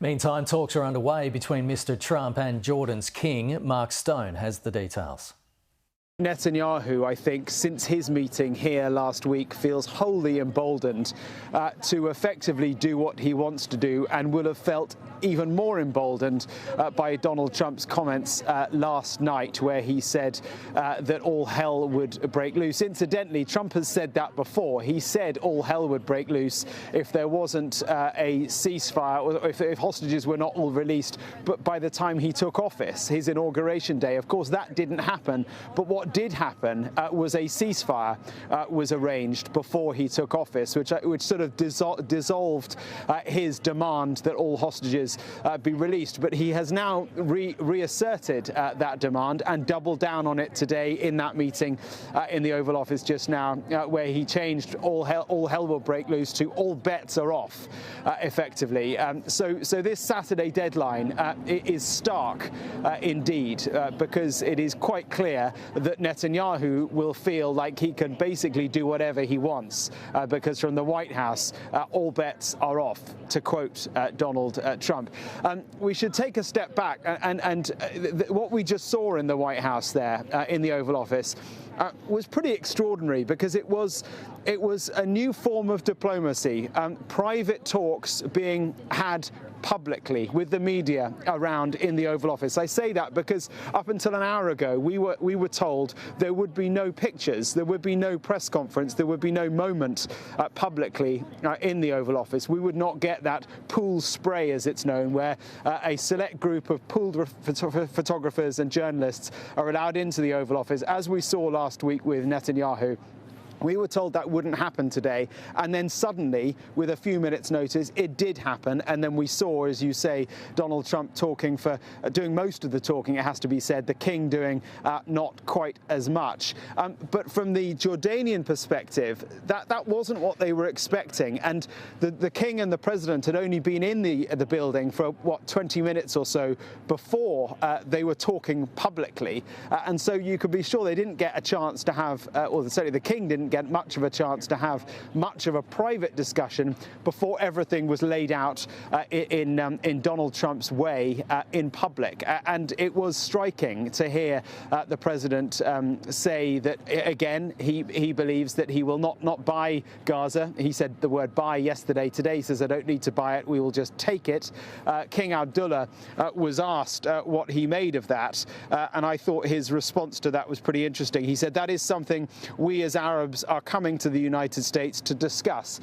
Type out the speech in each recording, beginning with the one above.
Meantime, talks are underway between Mr Trump and Jordan's king. Mark Stone has the details. Netanyahu, I think, since his meeting here last week, feels wholly emboldened to effectively do what he wants to do, and will have felt even more emboldened by Donald Trump's comments last night, where he said that all hell would break loose. Incidentally, Trump has said that before. He said all hell would break loose if there wasn't a ceasefire, or if hostages were not all released. But by the time he took office, his inauguration day, of course, that didn't happen. But what did happen was a ceasefire was arranged before he took office, which sort of dissolved his demand that all hostages be released. But he has now reasserted that demand and doubled down on it today in that meeting in the Oval Office just now, where he changed all hell will break loose to all bets are off, effectively. So this Saturday deadline is stark indeed, because it is quite clear that Netanyahu will feel like he can basically do whatever he wants, because from the White House, all bets are off, to quote Donald Trump. We should take a step back, and what we just saw in the White House there, in the Oval Office, was pretty extraordinary, because it was a new form of diplomacy, private talks being had publicly with the media around in the Oval Office. I say that because up until an hour ago, we were told there would be no pictures, there would be no press conference, there would be no moment publicly in the Oval Office. We would not get that pool spray, as it's known, where a select group of pooled photographers and journalists are allowed into the Oval Office, as we saw last week with Netanyahu. We were told that wouldn't happen today, and then suddenly, with a few minutes' notice, it did happen. And then we saw, as you say, Donald Trump doing most of the talking, it has to be said, the king doing not quite as much. But from the Jordanian perspective, that wasn't what they were expecting. And the king and the president had only been in the building for, 20 minutes or so before they were talking publicly. And so you could be sure they didn't get a chance to have, or certainly the king didn't get much of a chance to have much of a private discussion before everything was laid out in Donald Trump's way in public. And it was striking to hear the president say that, again, he believes that he will not buy Gaza. He said the word buy yesterday. Today he says, I don't need to buy it, we will just take it. King Abdullah was asked what he made of that, and I thought his response to that was pretty interesting. He said, that is something we as Arabs are coming to the United States to discuss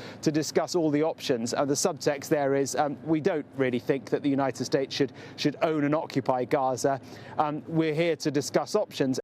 all the options. The subtext there is we don't really think that the United States should own and occupy Gaza. We're here to discuss options.